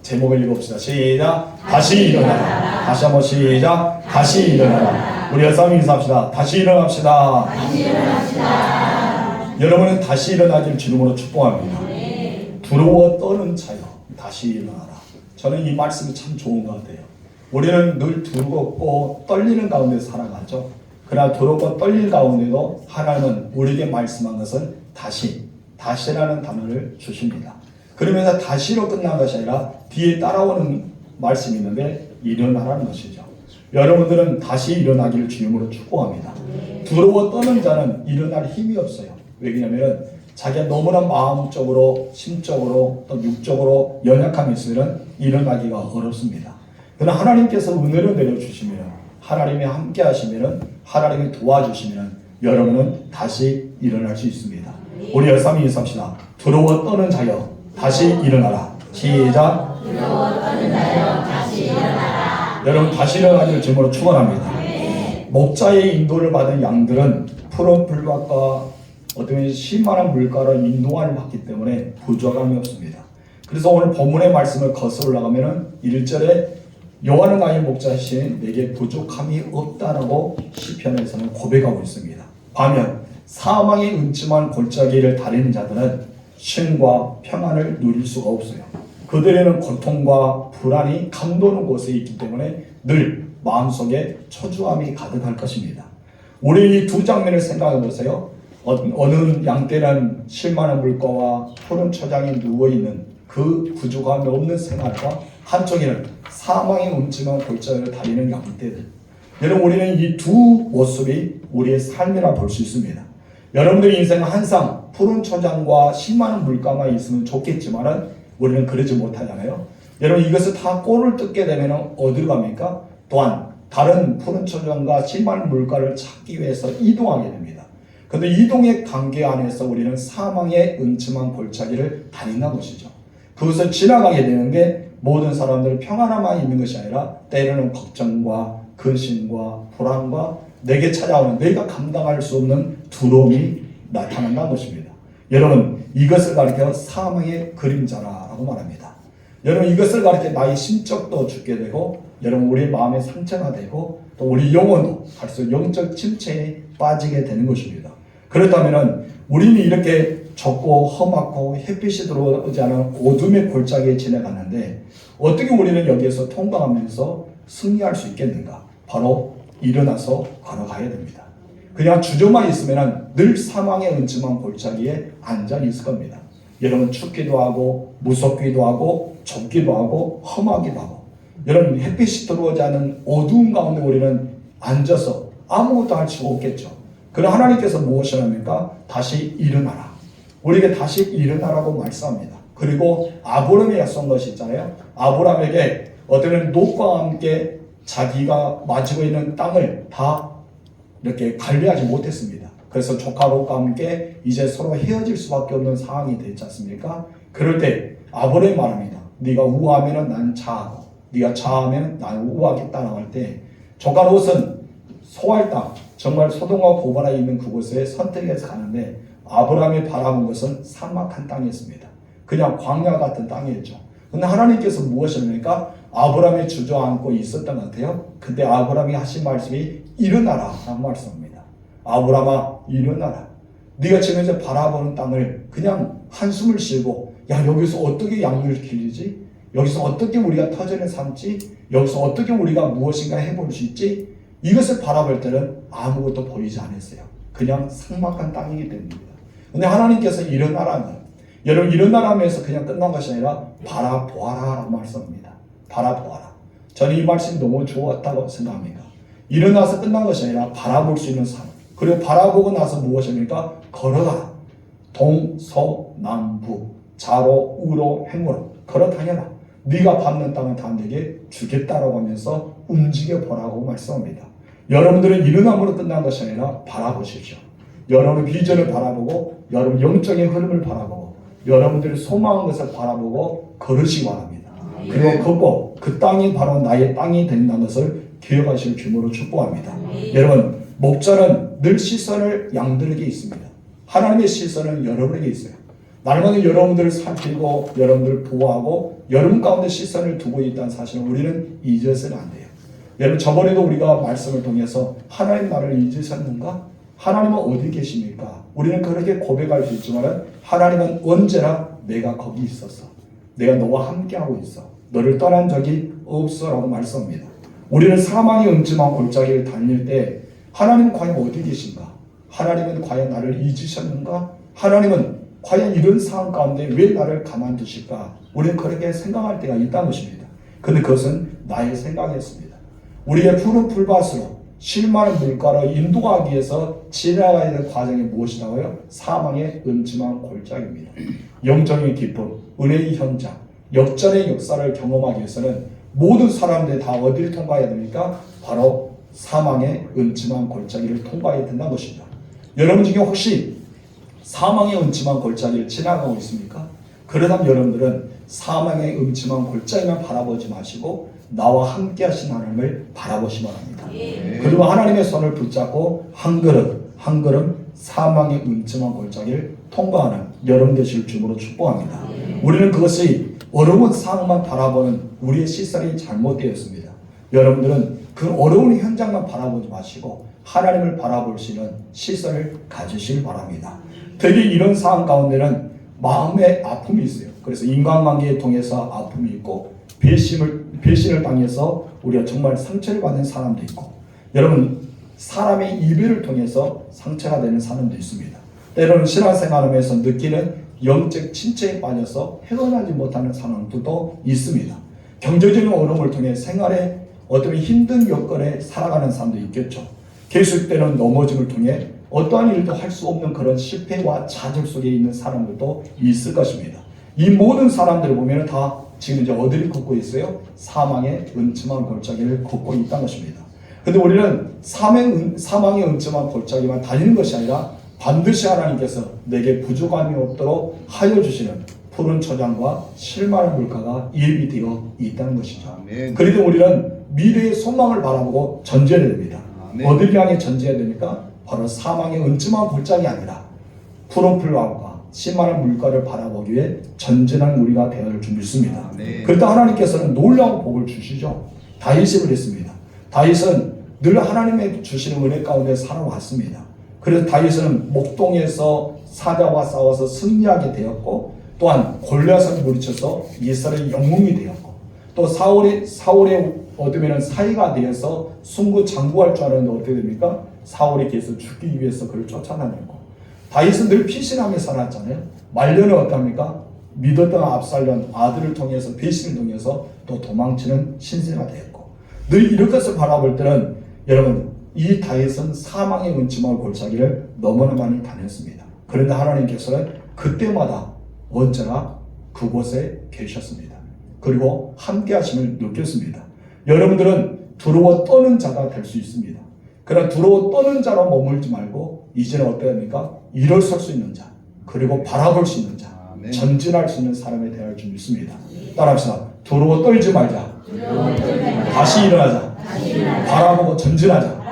제목을 읽어봅시다. 시작. 다시 일어나라. 다시 한번 시작. 다시 일어나라. 우리 열사람 인사합시다. 다시 일어납시다. 다시 일어납시다. 여러분은 다시 일어나길 주님으로 축복합니다. 두려워 떠는 자여 다시 일어나라. 저는 이 말씀이 참 좋은 것 같아요. 우리는 늘 두렵고 떨리는 가운데 살아가죠. 그러나 두렵고 떨리는 가운데도 하나님은 우리에게 말씀한 것은 다시라는 단어를 주십니다. 그러면서 다시로 끝난 것이 아니라 뒤에 따라오는 말씀이 있는데 일어나라는 것이죠. 여러분들은 다시 일어나기를 주님으로 축복합니다. 두려워 떠는 자는 일어날 힘이 없어요. 왜냐하면 자기가 너무나 마음적으로, 심적으로, 또 육적으로 연약함이 있으면 일어나기가 어렵습니다. 그러나 하나님께서 은혜를 내려주시면, 하나님이 함께 하시면, 하나님이 도와주시면 여러분은 다시 일어날 수 있습니다. 우리 열삼이 인사합시다. 두려워 떠는 자여 다시 일어나라. 시작. 두려워 떠는 자여 다시 일어나라. 여러분 다시 일어나기를 주님으로 축원합니다. 목자의 인도를 받은 양들은 푸른 풀밭과 어떤 심한 물가로 인도함을 받기 때문에 부족함이 없습니다. 그래서 오늘 본문의 말씀을 거슬러 올라가면은 1절에 여호와는 나의 목자시니 내게 부족함이 없다라고 시편에서는 고백하고 있습니다. 반면 사망의 음침한 골짜기를 다니는 자들은 쉼과 평안을 누릴 수가 없어요. 그들에는 고통과 불안이 감도는 곳에 있기 때문에 늘 마음속에 초조함이 가득할 것입니다. 우리 이 두 장면을 생각해 보세요. 어느 양떼는 실만한 물가와 푸른 초장에 누워있는 그 부족함이 없는 생활과 한쪽에는 사망의 음침한 골짜기를 다니는 양떼들. 여러분 우리는 이 두 모습이 우리의 삶이라 볼 수 있습니다. 여러분들의 인생은 항상 푸른 초장과 실만한 물가만 있으면 좋겠지만 우리는 그러지 못하잖아요. 여러분 이것을 다 꼴을 뜯게 되면 어디로 갑니까? 또한 다른 푸른 초장과 실만한 물가를 찾기 위해서 이동하게 됩니다. 그런데 이동의 관계 안에서 우리는 사망의 음침한 골짜기를 다닌다는 것이죠. 그것을 지나가게 되는데 모든 사람들은 평안함만 있는 것이 아니라 때로는 걱정과 근심과 불안과 내게 찾아오는 내가 감당할 수 없는 두려움이 나타난다는 것입니다. 여러분 이것을 가리켜 사망의 그림자라고 말합니다. 여러분 이것을 가리켜 나의 심적도 죽게 되고 여러분 우리의 마음에 상처가 되고 또 우리 영혼도 갈수록 영적 침체에 빠지게 되는 것입니다. 그렇다면 우리는 이렇게 좁고 험하고 햇빛이 들어오지 않은 어둠의 골짜기에 지나갔는데 어떻게 우리는 여기에서 통과하면서 승리할 수 있겠는가? 바로 일어나서 걸어가야 됩니다. 그냥 주저만 있으면 늘 사망의 음침한 골짜기에 앉아 있을 겁니다. 여러분 춥기도 하고 무섭기도 하고 좁기도 하고 험하기도 하고 여러분 햇빛이 들어오지 않은 어두운 가운데 우리는 앉아서 아무것도 할 수 없겠죠. 그러나 하나님께서 무엇을 합니까? 다시 일어나라. 우리에게 다시 일어나라고 말씀합니다. 그리고 아브라함이 약속한 것이 있잖아요. 아브라함에게 어떤 롯과 함께 자기가 가지고 있는 땅을 다 이렇게 관리하지 못했습니다. 그래서 조카 롯과 함께 이제 서로 헤어질 수밖에 없는 상황이 되지 않습니까? 그럴 때 아브라함이 말합니다. 네가 우하면 나는 자하고 네가 자하면 나는 우하겠다라고 할 때 조카 롯은 소할 땅 정말 소돔과 고모라에 있는 그곳에 선택해서 가는데 아브라함이 바라본 것은 삭막한 땅이었습니다. 그냥 광야 같은 땅이었죠. 그런데 하나님께서 무엇을 합니까? 아브라함이 주저앉고 있었던 것 같아요. 그때 아브라함이 하신 말씀이 일어나라 라고 말씀합니다. 아브라함아 일어나라. 네가 지금 이제 바라보는 땅을 그냥 한숨을 쉬고 야 여기서 어떻게 양육을 기르지? 여기서 어떻게 우리가 터전을 삼지? 여기서 어떻게 우리가 무엇인가 해볼 수 있지? 이것을 바라볼 때는 아무것도 보이지 않았어요. 그냥 삭막한 땅이기 때문입니다. 근데 하나님께서 일어나라는 여러분 일어나라면서 그냥 끝난 것이 아니라 바라보아라 라고 말씀합니다. 바라보아라. 저는 이 말씀이 너무 좋았다고 생각합니다. 일어나서 끝난 것이 아니라 바라볼 수 있는 삶. 그리고 바라보고 나서 무엇입니까? 걸어가라. 동서남북 좌로 우로 행으로 걸어다녀라. 네가 밟는 땅은 다 내게 주겠다라고 하면서 움직여보라고 말씀합니다. 여러분들은 일어남으로 끝난 것이 아니라 바라보십시오. 여러분의 비전을 바라보고 여러분 영적인 흐름을 바라보고 여러분들이 소망한 것을 바라보고 걸으시기 바랍니다. 그리고 걷고 그 땅이 바로 나의 땅이 된다는 것을 기억하실 주님으로 축복합니다. 여러분 목자는 늘 시선을 양들에게 있습니다. 하나님의 시선은 여러분에게 있어요. 날마다 여러분들을 살피고 여러분들을 보호하고 여러분 가운데 시선을 두고 있다는 사실은 우리는 잊어서는 안 돼요. 여러분 저번에도 우리가 말씀을 통해서 하나님 나를 잊으셨는가? 하나님은 어디 계십니까? 우리는 그렇게 고백할 수 있지만 하나님은 언제나 내가 거기 있었어. 내가 너와 함께하고 있어. 너를 떠난 적이 없어 라고 말씀합니다. 우리는 사망의 음침한 골짜기를 달릴 때 하나님은 과연 어디 계신가? 하나님은 과연 나를 잊으셨는가? 하나님은 과연 이런 상황 가운데 왜 나를 가만두실까? 우리는 그렇게 생각할 때가 있다는 것입니다. 그런데 그것은 나의 생각이었습니다. 우리의 푸른 풀밭으로 실만한 물가로 인도하기 위해서 지나가야 될 과정이 무엇이라고요? 사망의 음침한 골짜기입니다. 영적인 기쁨, 은혜의 현장, 역전의 역사를 경험하기 위해서는 모든 사람들이 다 어디를 통과해야 됩니까? 바로 사망의 음침한 골짜기를 통과해야 된다는 것입니다. 여러분 중에 혹시 사망의 음침한 골짜기를 지나가고 있습니까? 그러다면 여러분들은 사망의 음침한 골짜기만 바라보지 마시고 나와 함께 하신 하나님을 바라보시기 바랍니다. 그리고 하나님의 손을 붙잡고 한 걸음 한 걸음 사망의 음침한 골짜기를 통과하는 여러분 되실 주으로 축복합니다. 우리는 그것이 어려운 상황만 바라보는 우리의 시선이 잘못되었습니다. 여러분들은 그 어려운 현장만 바라보지 마시고 하나님을 바라볼 수 있는 시선을 가지시길 바랍니다. 특히 이런 상황 가운데는 마음의 아픔이 있어요. 그래서 인간관계에 통해서 아픔이 있고 배신을 당해서 우리가 정말 상처를 받는 사람도 있고, 여러분 사람의 이별을 통해서 상처가 되는 사람도 있습니다. 때로는 신앙생활하면서 느끼는 영적 침체에 빠져서 헤어나지 못하는 상황들도 있습니다. 경제적인 어려움을 통해 생활에 어떤 힘든 여건에 살아가는 사람도 있겠죠. 계속되는 넘어짐을 통해 어떠한 일도 할 수 없는 그런 실패와 좌절 속에 있는 사람들도 있을 것입니다. 이 모든 사람들을 보면 다 지금 이제 어디를 걷고 있어요? 사망의 음침한 골짜기를 걷고 있다는 것입니다. 근데 우리는 사망의 음침한 골짜기만 달리는 것이 아니라 반드시 하나님께서 내게 부족함이 없도록 하여 주시는 푸른 초장과 실만한 물가가 예비되어 있다는 것이죠. 아멘. 그래도 우리는 미래의 소망을 바라보고 전제해야 됩니다. 아멘. 어디를 향해 전제해야 됩니까? 바로 사망의 음침한 골짜기 아니라 푸른 풀과 실만한 물가를 바라보기 위해 전진한 우리가 되어야 할 줄 믿습니다. 아멘. 그때 하나님께서는 놀라운 복을 주시죠. 다윗을 그랬습니다. 다윗은 늘 하나님의 주시는 은혜 가운데 살아왔습니다. 그래서 다윗은 목동에서 사자와 싸워서 승리하게 되었고, 또한 골리앗을 물리쳐서 이스라엘의 영웅이 되었고, 또 사울의 어둠에는 사이가 되어서 승부 장구할 줄 알았는데 어떻게 됩니까? 사울이 계속 죽기 위해서 그를 쫓아다녔고, 다윗은 늘 피신하며 살았잖아요. 말년은 어떻습니까? 믿었던 압살롬 아들을 통해서 배신을 통해서 또 도망치는 신세가 되었고, 늘 이런 것을 바라볼 때는 여러분 이 다윗은 사망의 음침한 골짜기를 너무나 많이 다녔습니다. 그런데 하나님께서는 그때마다 언제나 그곳에 계셨습니다. 그리고 함께 하심을 느꼈습니다. 여러분들은 두려워 떠는 자가 될 수 있습니다. 그러나 두려워 떠는 자로 머물지 말고 이제는 어때야 합니까? 일어설 수 있는 자, 그리고 바라볼 수 있는 자, 아멘. 전진할 수 있는 사람에 대할 줄 믿습니다. 따라합시다. 두려워 떨지 말자. 다시 일어나자. 바라보고 전진하자.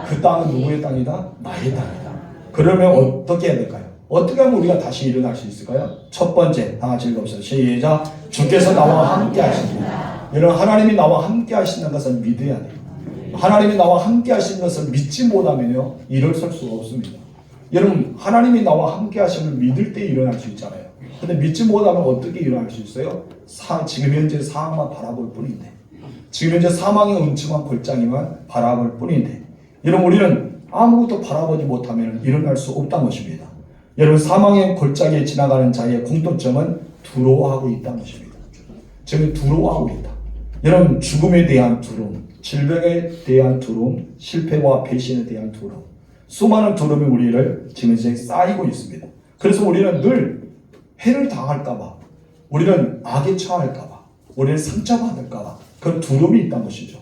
그 땅은 누구의 땅이다? 나의 땅이다. 그러면 어떻게 해야 될까요? 어떻게 하면 우리가 다시 일어날 수 있을까요? 첫 번째, 다 같이 읽어보세요. 시작. 주께서 나와 함께 하십니다. 여러분, 하나님이 나와 함께 하시는 것을 믿어야 돼요. 하나님이 나와 함께 하시는 것을 믿지 못하면요, 일어설 수가 없습니다. 여러분, 하나님이 나와 함께 하심을 믿을 때 일어날 수 있잖아요. 근데 믿지 못하면 어떻게 일어날 수 있어요? 지금 현재 상황만 바라볼 뿐인데, 지금 현재 사망의 음침한 골짜기만 바라볼 뿐인데, 여러분 우리는 아무것도 바라보지 못하면 일어날 수 없다는 것입니다. 여러분 사망의 골짜기에 지나가는 자의 공통점은 두려워하고 있다는 것입니다. 지금 두려워하고 있다. 여러분 죽음에 대한 두려움, 질병에 대한 두려움, 실패와 배신에 대한 두려움, 수많은 두려움이 우리를 지금 이제 쌓이고 있습니다. 그래서 우리는 늘 해를 당할까봐, 우리는 악에 처할까봐, 우리는 상처받을까봐 그 두려움이 있다는 것이죠.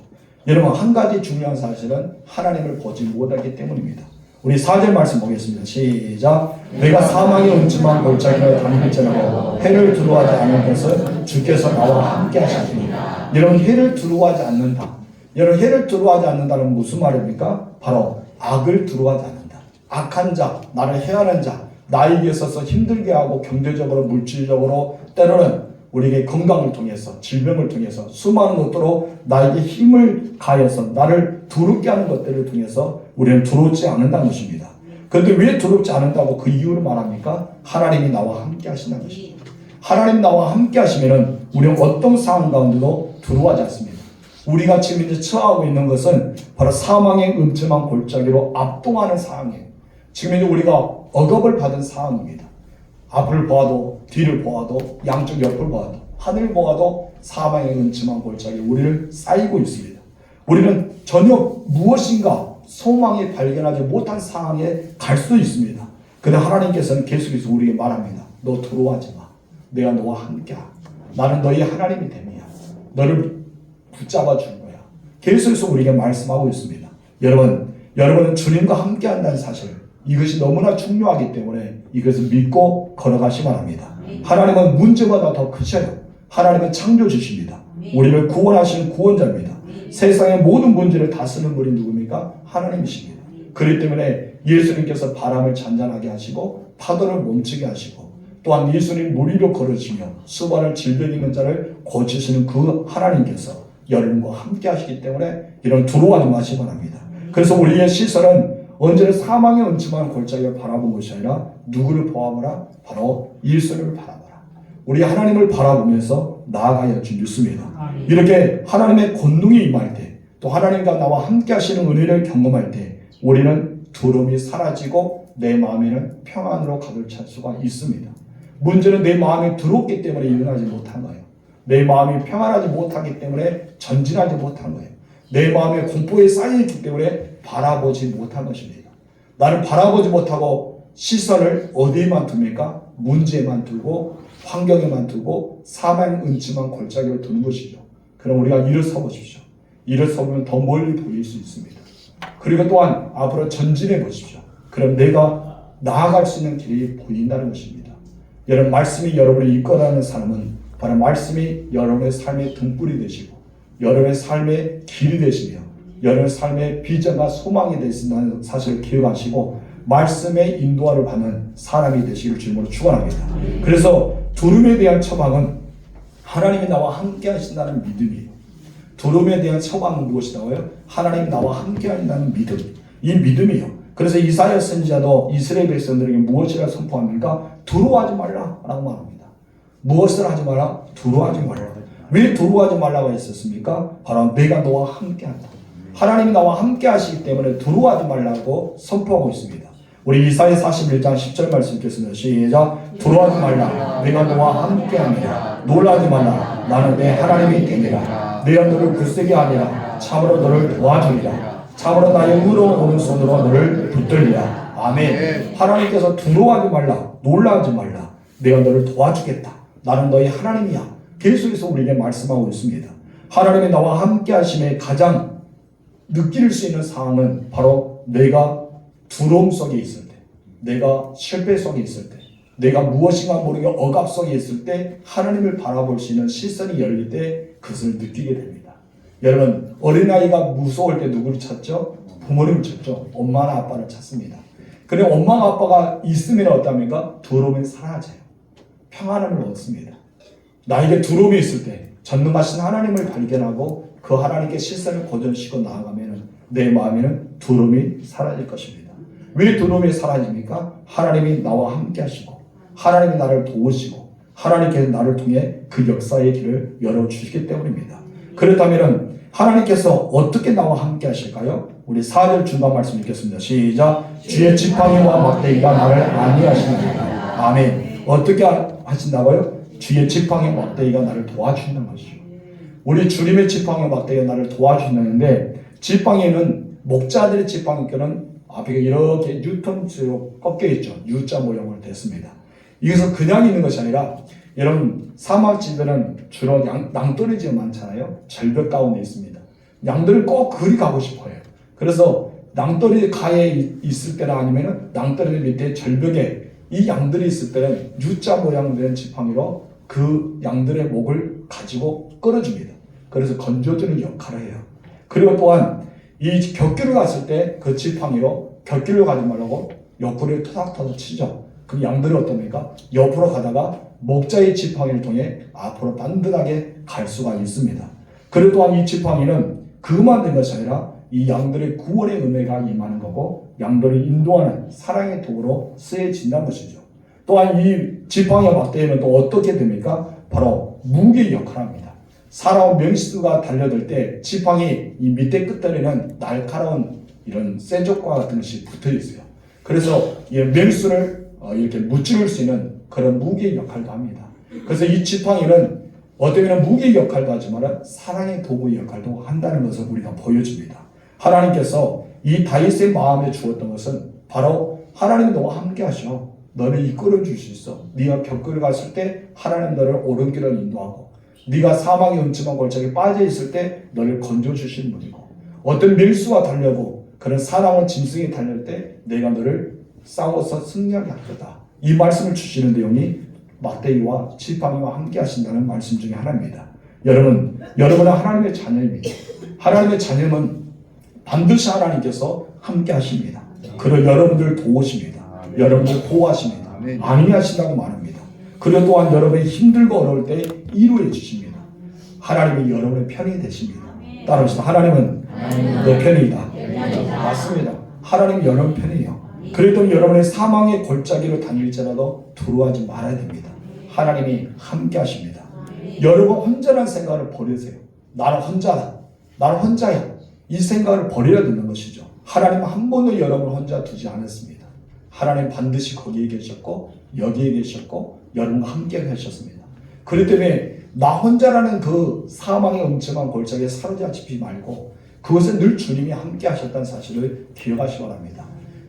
여러분 한 가지 중요한 사실은 하나님을 보지 못하기 때문입니다. 우리 4절 말씀 보겠습니다. 시작. 내가 사망의 음침한 골짜기를 다닐지라도 해를 두려워하지 않는 것은 주께서 나와 함께 하셨습니다. 여러분 해를 두려워하지 않는다. 여러분 해를 두려워하지 않는다는 무슨 말입니까? 바로 악을 두려워하지 않는다. 악한 자, 나를 해하는 자, 나에게 있어서 힘들게 하고 경제적으로 물질적으로 때로는 우리에게 건강을 통해서 질병을 통해서 수많은 것들로 나에게 힘을 가해서 나를 두렵게 하는 것들을 통해서 우리는 두렵지 않는다는 것입니다. 그런데 왜 두렵지 않는다고 그 이유를 말합니까? 하나님이 나와 함께 하신다는 것입니다. 하나님 나와 함께 하시면은 우리는 어떤 상황 가운데도 두려워하지 않습니다. 우리가 지금 이제 처하고 있는 것은 바로 사망의 음침한 골짜기로 압도하는 상황이에요. 지금 이제 우리가 억압을 받은 상황입니다. 앞을 보아도 뒤를 보아도 양쪽 옆을 보아도 하늘 보아도 사망의 음침한 골짜기 우리를 쌓이고 있습니다. 우리는 전혀 무엇인가 소망이 발견하지 못한 상황에 갈 수도 있습니다. 그런데 하나님께서는 계속해서 우리에게 말합니다. 너 두려워하지 마. 내가 너와 함께야. 나는 너희 하나님이 됨이야. 너를 붙잡아 줄 거야. 계속해서 우리에게 말씀하고 있습니다. 여러분은 주님과 함께 한다는 사실, 이것이 너무나 중요하기 때문에 이것을 믿고 걸어가시 바랍니다. 하나님은 문제보다 더 크셔요. 하나님은 창조주십니다. 우리를 구원하시는 구원자입니다. 세상의 모든 문제를 다스리는 분이 누굽니까? 하나님이십니다. 그렇기 때문에 예수님께서 바람을 잔잔하게 하시고 파도를 멈추게 하시고 또한 예수님 물 위로 걸으시며 수많은 질병 있는 자를 고치시는 그 하나님께서 여러분과 함께 하시기 때문에 이런 두려워하지 마시기 바랍니다. 그래서 우리의 시선은 언제나 사망의 음침한 골짜기를 바라본 것이 아니라 누구를 보아보라? 바로 예수님을 바라보라. 우리 하나님을 바라보면서 나아가야 믿습니다. 이렇게 하나님의 권능이 임할 때, 또 하나님과 나와 함께 하시는 은혜를 경험할 때 우리는 두려움이 사라지고 내 마음에는 평안으로 가득 찰 수가 있습니다. 문제는 내 마음이 두렵기 때문에 일어나지 못한 거예요. 내 마음이 평안하지 못하기 때문에 전진하지 못한 거예요. 내 마음에 공포에 쌓여있기 때문에 바라보지 못한 것입니다. 나는 바라보지 못하고 시선을 어디에만 둡니까? 문제에만 두고 환경에만 두고 사망 음침한 골짜기를 두는 것이죠. 그럼 우리가 일어서 보십시오. 일어서 보면 더 멀리 보일 수 있습니다. 그리고 또한 앞으로 전진해 보십시오. 그럼 내가 나아갈 수 있는 길이 보인다는 것입니다. 여러분, 말씀이 여러분을 이끌어가는 사람은 바로 말씀이 여러분의 삶의 등불이 되시고 여러분의 삶의 길이 되시며 여러분의 삶의 비전과 소망이 되신다는 사실을 기억하시고 말씀의 인도하를 받는 사람이 되시길 주님으로 축원합니다. 그래서 두려움에 대한 처방은 하나님이 나와 함께 하신다는 믿음이에요. 두려움에 대한 처방은 무엇이라고요? 하나님이 나와 함께 하신다는 믿음. 이 믿음이에요. 그래서 이사야 선지자도 이스라엘 백성들에게 무엇이라 선포합니까? 두려워하지 말라라고 말합니다. 무엇을 하지 마라? 두려워하지 말라. 왜 두려워하지 말라고 했었습니까? 바로 내가 너와 함께한다. 하나님이 나와 함께 하시기 때문에 두려워하지 말라고 선포하고 있습니다. 우리 이사야 41장 10절 말씀 읽겠습니다. 시작. 두려워하지 말라. 내가 너와 함께합니다. 놀라지 말라. 나는 내 하나님이 되니라. 내가 너를 굳세게 하리라. 참으로 너를 도와주리라. 참으로 나의 의로운 오른손으로 너를 붙들리라. 아멘. 하나님께서 두려워하지 말라. 놀라지 말라. 내가 너를 도와주겠다. 나는 너의 하나님이야. 계속해서 우리에게 말씀하고 있습니다. 하나님이 나와 함께 하심에 가장 느낄 수 있는 상황은 바로 내가 두려움 속에 있을 때, 내가 실패 속에 있을 때, 내가 무엇인가 모르게 억압 속에 있을 때 하나님을 바라볼 수 있는 시선이 열릴 때 그것을 느끼게 됩니다. 여러분, 어린아이가 무서울 때 누구를 찾죠? 부모님을 찾죠. 엄마나 아빠를 찾습니다. 그런데 엄마나 아빠가 있으면 어떻습니까? 두려움이 사라져요. 평안함을 얻습니다. 나에게 두려움이 있을 때 전능하신 하나님을 발견하고 그 하나님께 시선을 고정시키고 나아가면 내 마음에는 두려움이 사라질 것입니다. 왜 두려움이 사라집니까? 하나님이 나와 함께 하시고 하나님이 나를 도우시고 하나님께서 나를 통해 그 역사의 길을 열어주시기 때문입니다. 그렇다면 하나님께서 어떻게 나와 함께 하실까요? 우리 4절 중간 말씀 읽겠습니다. 시작. 주의 지팡이와 막대기가 나를 안위하시느니라. 아멘. 어떻게 하신다고요? 주의 지팡이와 막대기가 나를 도와주는 것이죠. 우리 주님의 지팡이와 막대기가 나를 도와주는데, 지팡이는 목자들의 지팡이는 앞에 이렇게 뉴턴으로 꺾여 있죠. U자 모양으로 됐습니다. 이것은 그냥 있는 것이 아니라, 여러분 사막지들은 주로 낭떠러지가 많잖아요. 절벽 가운데 있습니다. 양들을 꼭 그리 가고 싶어요. 그래서 낭떠러지 가에 있을 때나 아니면 낭떠러지 밑에 절벽에 이 양들이 있을 때는 U자 모양 된 지팡이로 그 양들의 목을 가지고 끌어줍니다. 그래서 건져주는 역할을 해요. 그리고 또한 이 곁길을 갔을 때 그 지팡이로 곁길로 가지 말라고 옆구리를 토닥토닥 치죠. 그 양들이 어떻습니까? 옆으로 가다가 목자의 지팡이를 통해 앞으로 단단하게 갈 수가 있습니다. 그리고 또한 이 지팡이는 그만 된 것이 아니라 이 양들의 구원의 은혜가 임하는 거고 양들을 인도하는 사랑의 도구로 쓰여진다는 것이죠. 또한 이 지팡이와 막대기는 또 어떻게 됩니까? 바로 무기의 역할을 합니다. 사나운 맹수가 달려들 때 지팡이 이 밑에 끝들에는 날카로운 이런 쇠족과 같은 것이 붙어 있어요. 그래서 이 맹수를 이렇게 무찌를 수 있는 그런 무기의 역할도 합니다. 그래서 이 지팡이는 어쩌면 무기의 역할도 하지만 사랑의 도구의 역할도 한다는 것을 우리가 보여줍니다. 하나님께서 이 다윗의 마음에 주었던 것은 바로 하나님이 너와 함께 하셔. 너를 이끌어 줄 수 있어. 네가 벽걸이 갔을 때 하나님 너를 옳은 길을 인도하고 네가 사망의 음침한 골짜기에 빠져 있을 때 너를 건져 주신 분이고 어떤 밀수가 달려고 그런 사나운 짐승이 달릴 때 내가 너를 싸워서 승리하게 할 거다. 이 말씀을 주시는 내용이 막대기와 지팡이와 함께 하신다는 말씀 중에 하나입니다. 여러분은 하나님의 자녀입니다. 하나님의 자녀는 반드시 하나님께서 함께 하십니다. 그리고 여러분들을 도우십니다. 여러분들을 보호하십니다. 안위하신다고 말합니다. 그리고 또한 여러분이 힘들고 어려울 때 이루어 주십니다. 하나님이 여러분의 편이 되십니다. 따라합시다. 하나님은 내 편이다. 맞습니다. 하나님이 여러분 편이에요. 그래도 여러분의 사망의 골짜기로 다닐지라도 두려워하지 말아야 됩니다. 하나님이 함께 하십니다. 여러분 혼자라는 생각을 버리세요. 나는 혼자다. 나는 혼자야. 이 생각을 버려야 되는 것이죠. 하나님은 한 번도 여러분을 혼자 두지 않았습니다. 하나님 반드시 거기에 계셨고 여기에 계셨고 여러분과 함께 하셨습니다. 그렇기 때문에 나 혼자라는 그 사망의 음침한 골짜기에 사로잡히지 말고 그것은 늘 주님이 함께 하셨다는 사실을 기억하시기 바랍니다.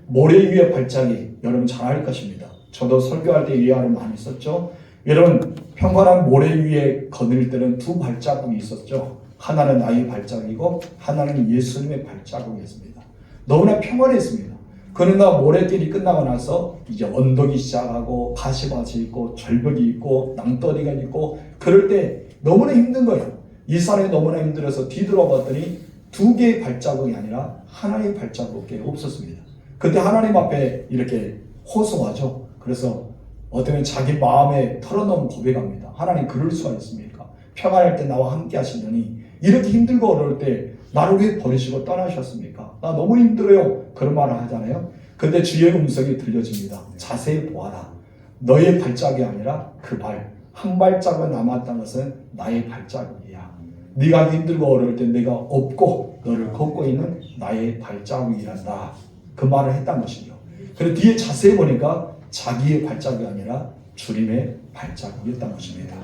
모래 위의 발자기 여러분 잘 알 것입니다. 저도 설교할 때 이 말을 많이 썼죠. 여러분 평범한 모래 위에 거닐 때는 두 발자국이 있었죠. 하나는 나의 발자국이고 하나는 예수님의 발자국이었습니다. 너무나 평안했습니다. 그러나 모래길이 끝나고 나서 이제 언덕이 시작하고 가시밭이 있고 절벽이 있고 낭떠러리가 있고 그럴 때 너무나 힘든 거예요. 이 사람이 너무나 힘들어서 뒤돌아봤더니 두 개의 발자국이 아니라 하나의 발자국밖에 없었습니다. 그때 하나님 앞에 이렇게 호소하죠. 그래서 어쩌면 자기 마음에 털어놓은 고백합니다. 하나님 그럴 수가 있습니까? 평안할 때 나와 함께 하시더니 이렇게 힘들고 어려울 때 나를 왜 버리시고 떠나셨습니까? 나 너무 힘들어요. 그런 말을 하잖아요. 근데 주의 음성이 들려집니다. 자세히 보아라. 너의 발자국이 아니라 그 한 발자국 남았다는 것은 나의 발자국이야. 네가 힘들고 어려울 때 내가 업고 너를 걷고 있는 나의 발자국이란다. 그 말을 했단 것이죠. 그리고 뒤에 자세히 보니까 자기의 발자국이 아니라 주님의 발자국이었단 것입니다.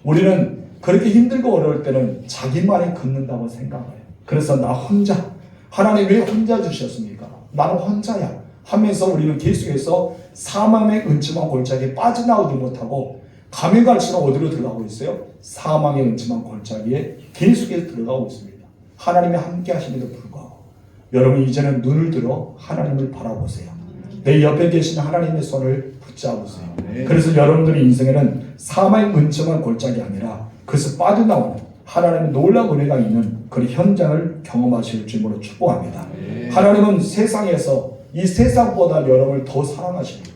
우리는 그렇게 힘들고 어려울 때는 자기만이 걷는다고 생각해요. 그래서 나 혼자, 하나님 왜 혼자 주셨습니까? 나는 혼자야 하면서 우리는 계속해서 사망의 음침한 골짜기에 빠져나오지 못하고 가면 갈수록 어디로 들어가고 있어요? 사망의 음침한 골짜기에 계속해서 들어가고 있습니다. 하나님이 함께 하심에도 불구하고 여러분 이제는 눈을 들어 하나님을 바라보세요. 내 옆에 계신 하나님의 손을 붙잡으세요. 그래서 여러분들의 인생에는 사망의 음침한 골짜기 아니라 그것을 빠져나오는 하나님의 놀라운 은혜가 있는 그런 현장을 경험하실 줄로 축복합니다. 하나님은 세상에서 이 세상보다 여러분을 더 사랑하십니다.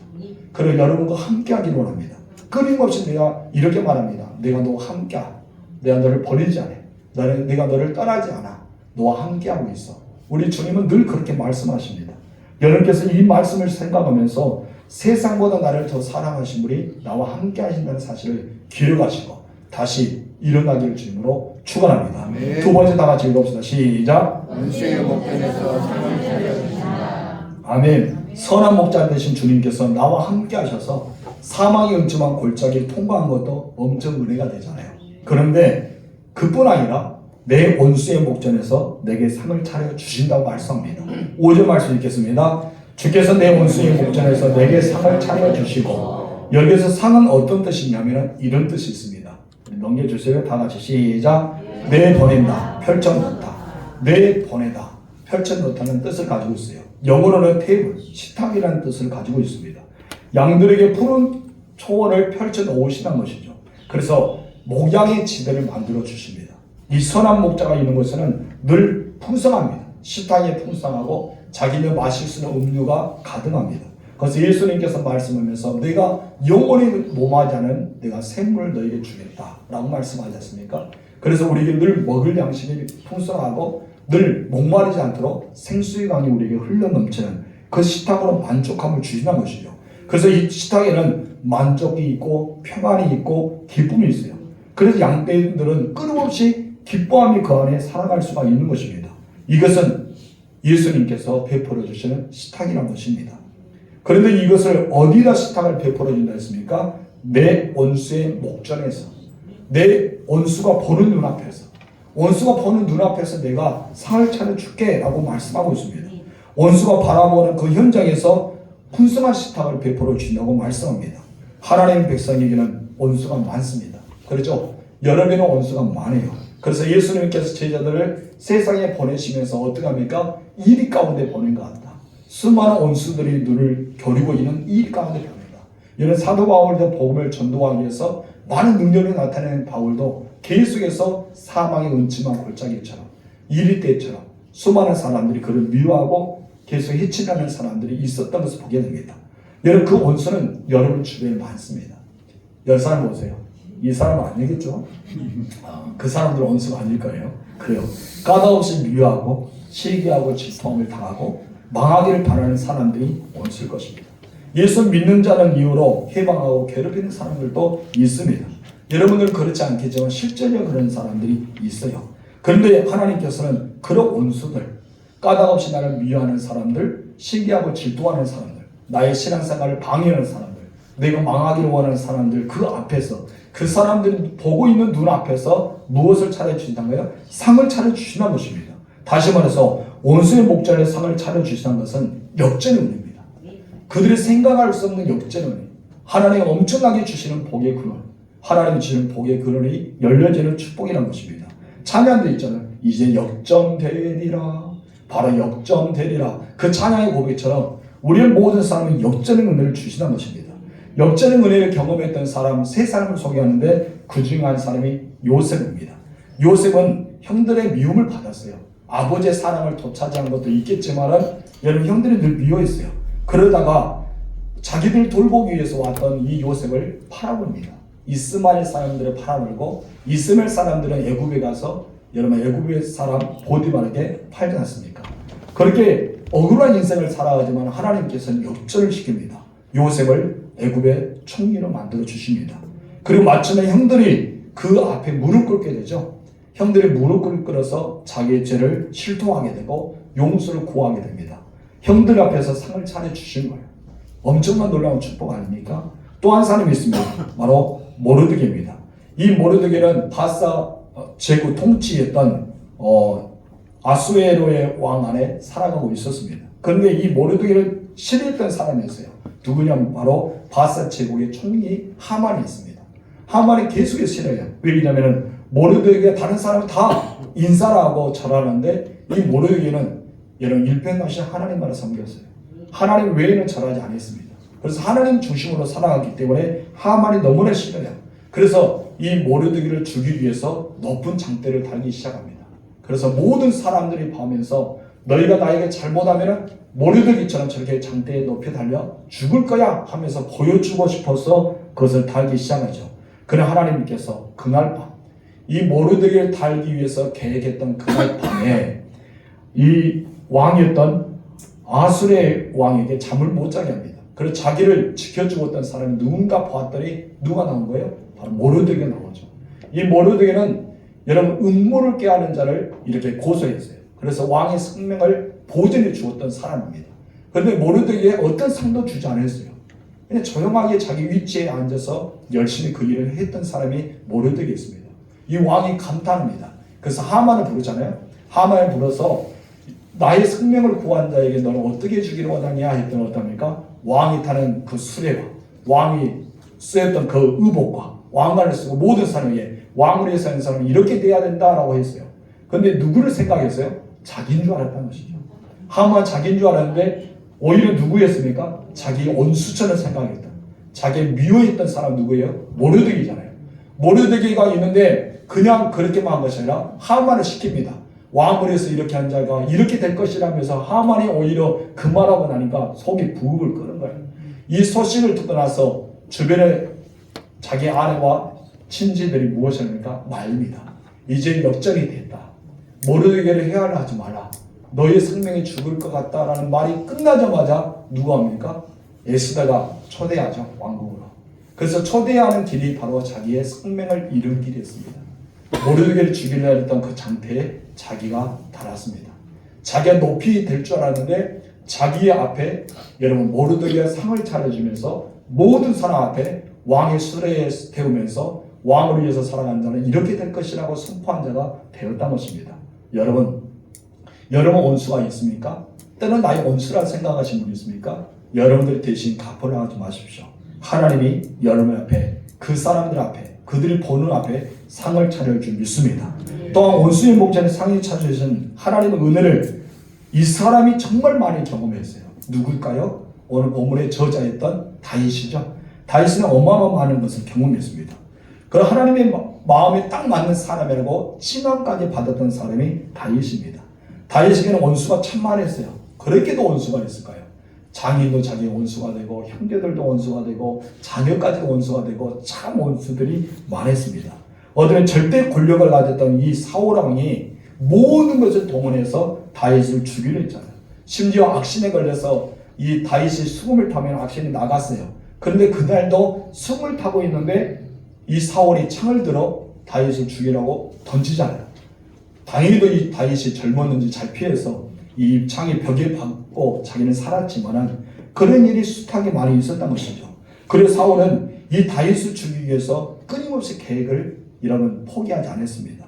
그리고 여러분과 함께하기를 원합니다. 끊임없이 내가 이렇게 말합니다. 내가 너와 함께하라. 내가 너를 버리지 않아. 내가 너를 떠나지 않아. 너와 함께하고 있어. 우리 주님은 늘 그렇게 말씀하십니다. 여러분께서 이 말씀을 생각하면서 세상보다 나를 더 사랑하신 분이 나와 함께 하신다는 사실을 기억하시고 다시 일어나기를 주님으로 축원합니다. 두 번째 다 같이 읽읍시다. 시작. 원수의 목전에서 상을 차려주신다. 아멘. 선한 목자 되신 주님께서 나와 함께 하셔서 사망의 음침한 골짜기를 통과한 것도 엄청 은혜가 되잖아요. 그런데 그뿐 아니라 내 원수의 목전에서 내게 상을 차려 주신다고 말씀합니다. 5절 말씀 읽겠습니다. 주께서 내 원수의 목전에서 내게 상을 차려 주시고 여기서 상은 어떤 뜻이냐면 이런 뜻이 있습니다. 넘겨주세요. 다 같이 시작. 내 보낸다. 펼쳐놓다. 내 보내다. 펼쳐놓다는 뜻을 가지고 있어요. 영어로는 테이블, 식탁이라는 뜻을 가지고 있습니다. 양들에게 푸른 초원을 펼쳐놓으시는 것이죠. 그래서 목양의 지대를 만들어 주십니다. 이 선한 목자가 있는 곳에는 늘 풍성합니다. 식탁이 풍성하고 자기는 마실 수 있는 음료가 가득합니다. 그래서 예수님께서 말씀하면서 내가 영원히 노마지 않은 내가 샘물을 너에게 주겠다라고 말씀하지 않습니까? 그래서 우리에게 늘 먹을 양식이 풍성하고 늘 목마르지 않도록 생수의 강이 우리에게 흘러넘치는 그 식탁으로 만족함을 주시는 것이죠. 그래서 이 식탁에는 만족이 있고 평안이 있고 기쁨이 있어요. 그래서 양떼들은 끊임없이 기뻐함이 그 안에 살아갈 수가 있는 것입니다. 이것은 예수님께서 베풀어 주시는 식탁이라는 것입니다. 그런데 이것을 어디다 식탁을 베풀어 준다 했습니까? 내 원수의 목전에서, 내 원수가 보는 눈앞에서, 원수가 보는 눈앞에서 내가 상을 차려줄게 라고 말씀하고 있습니다. 원수가 바라보는 그 현장에서 풍성한 식탁을 베풀어 준다고 말씀합니다. 하나님 백성에게는 원수가 많습니다. 그렇죠? 여러분의 원수가 많아요. 그래서 예수님께서 제자들을 세상에 보내시면서 어떻게 합니까? 이리 가운데 보낸 것 같다. 수많은 원수들이 눈을 겨루고 있는 이 가운데 봅니다. 이런 사도 바울도 복음을 전도하기 위해서 많은 능력이 나타내는 바울도 계속해서 사망의 음침한 골짜기처럼 이리 때처럼 수많은 사람들이 그를 미워하고 계속 해치려는 사람들이 있었던 것을 보게 됩니다. 여러분 그 원수는 여러분 주변에 많습니다. 열 사람 보세요. 이 사람은 아니겠죠? 그 사람들은 원수가 아닐 거예요. 그래요. 까다없이 미워하고 시기하고 질투함을 당하고 망하기를 바라는 사람들이 원수일 것입니다. 예수 믿는 자는 이유로 해방하고 괴롭히는 사람들도 있습니다. 여러분들은 그렇지 않겠지만 실제로 그런 사람들이 있어요. 그런데 하나님께서는 그런 원수들, 까닭없이 나를 미워하는 사람들, 시기하고 질투하는 사람들, 나의 신앙생활을 방해하는 사람들, 내가 망하기를 원하는 사람들, 그 앞에서 그 사람들이 보고 있는 눈앞에서 무엇을 차려주신다고요? 상을 차려주신다는 것입니다. 다시 말해서 원수의 목전에 상을 차려주신다는 것은 역전의 은혜입니다. 그들이 생각할 수 없는 역전의 은혜. 하나님이 엄청나게 주시는 복의 근원, 하나님이 주시는 복의 근원이 열려지는 축복이라는 것입니다. 찬양도 있잖아요. 이제 역전되리라. 바로 역전되리라. 그 찬양의 고백처럼 우리의 모든 사람은 역전의 은혜를 주시는 것입니다. 역전의 은혜를 경험했던 사람 세 사람을 소개하는데 그 중에 한 사람이 요셉입니다. 요셉은 형들의 미움을 받았어요. 아버지의 사랑을 되찾이한 것도 있겠지만 여러분 형들이 늘 미워했어요. 그러다가 자기들 돌보기 위해서 왔던 이 요셉을 팔아버립니다. 이스마엘 사람들을 팔아버리고 이스마엘 사람들은 애굽에 가서 여러분 애굽의 사람 보디발에게 팔지 않습니까? 그렇게 억울한 인생을 살아가지만 하나님께서는 역전을 시킵니다. 요셉을 애굽의 총리로 만들어 주십니다. 그리고 마침내 형들이 그 앞에 무릎 꿇게 되죠. 형들이 무릎 꿇어서 자기의 죄를 실토하게 되고 용서를 구하게 됩니다. 형들 앞에서 상을 차려주신 거예요. 엄청난 놀라운 축복 아닙니까? 또 한 사람이 있습니다. 바로 모르드게입니다. 이 모르드게는 바사 제국 통치했던 아수에로의 왕 안에 살아가고 있었습니다. 그런데 이 모르드게를 싫어했던 사람이었어요. 누구냐면 바로 바사 제국의 총리 하만이 있습니다. 하만이 계속해서 싫어해요. 왜냐하면 모르드게가 다른 사람은 다 인사를 하고 절하는데 이 모르드게는 여러분 일편단심 하나님만을 섬겼어요. 하나님 외에는 절하지 않았습니다. 그래서 하나님 중심으로 살아가기 때문에 하만이 너무나 싫어요. 그래서 이 모르드게를 죽이기 위해서 높은 장대를 달기 시작합니다. 그래서 모든 사람들이 보면서 너희가 나에게 잘못하면 모르드게처럼 저렇게 장대에 높이 달려 죽을 거야 하면서 보여주고 싶어서 그것을 달기 시작하죠. 그러나 하나님께서 그날 밤 이 모르드게를 달기 위해서 계획했던 그날 밤에 이 왕이었던 아수르의 왕에게 잠을 못 자게 합니다. 그래서 자기를 지켜주고 있던 사람이 누군가 보았더니 누가 나온 거예요? 바로 모르드게 나오죠. 이 모르드게는 여러분 음모를 깨하는 자를 이렇게 고소했어요. 그래서 왕의 생명을 보전해 주었던 사람입니다. 그런데 모르드게에 어떤 상도 주지 않았어요. 그냥 조용하게 자기 위치에 앉아서 열심히 그 일을 했던 사람이 모르드게였습니다. 이 왕이 감탄합니다. 그래서 하만을 부르잖아요. 하만을 불러서 나의 생명을 구한 자에게 너는 어떻게 주기를 원하냐 했더니 어떡합니까? 왕이 타는 그 수레와 왕이 쓰였던 그 의복과 왕관을 쓰고 모든 사람에게 왕을 위해서 하는 사람은 이렇게 돼야 된다라고 했어요. 그런데 누구를 생각했어요? 자기인 줄 알았다는 것이죠. 하만 자기인 줄 알았는데 오히려 누구였습니까? 자기 원수처럼 생각했다. 자기 미워했던 사람 누구예요? 모르드게잖아요. 모르드게가 있는데 그냥 그렇게만 한 것이 아니라 하만을 시킵니다. 왕을 해서 이렇게 한 자가 이렇게 될 것이라면서 하만이 오히려 그 말하고 나니까 속이 부글부글 끓는 거예요. 이 소식을 듣고 나서 주변에 자기 아내와 친지들이 무엇을 합니까? 말입니다. 이제 역전이 됐다. 모르드게를 해하려 하지 마라. 너의 생명이 죽을 것 같다라는 말이 끝나자마자 누가 합니까? 에스더가 초대하죠. 왕궁으로. 그래서 초대하는 길이 바로 자기의 생명을 잃은 길이었습니다. 모르드게를 죽이려 했던 그 장태에 자기가 달았습니다. 자기가 높이 될 줄 알았는데 자기의 앞에 여러분 모르드게가 상을 차려주면서 모든 사람 앞에 왕의 수레에 태우면서 왕을 위해서 살아간 자는 이렇게 될 것이라고 선포한 자가 되었던 것입니다. 여러분 원수가 있습니까? 때는 나의 원수라 생각하시는 분 있습니까? 여러분들이 대신 갚으려 하지 마십시오. 하나님이 여러분 앞에 그 사람들 앞에 그들이 보는 앞에 상을 차려줄 줄 믿습니다. 또한 원수의 목전에 상을 차려주신 하나님의 은혜를 이 사람이 정말 많이 경험했어요. 누굴까요? 오늘 본문의 저자였던 다윗이죠. 다윗은 어마어마한 것을 경험했습니다. 그 하나님의 마음에 딱 맞는 사람이라고 칭함까지 받았던 사람이 다윗입니다. 다윗에게는 원수가 참 많았어요. 그렇게도 원수가 있을까요? 장인도 자기 원수가 되고 형제들도 원수가 되고 자녀까지도 원수가 되고 참 원수들이 많았습니다. 어떤 절대 권력을 가졌던 이 사울 왕이 모든 것을 동원해서 다윗을 죽이려 했잖아요. 심지어 악신에 걸려서 이 다윗이 수금을 타면 악신이 나갔어요. 그런데 그날도 수금을 타고 있는데 이 사울이 창을 들어 다윗을 죽이려고 던지잖아요. 다행히도 이 다윗이 젊었는지 잘 피해서 이 창이 벽에 박고 자기는 살았지만은 그런 일이 숱하게 많이 있었던 것이죠. 그래서 사울은 이 다윗을 죽이기 위해서 끊임없이 계획을 이러면 포기하지 않았습니다.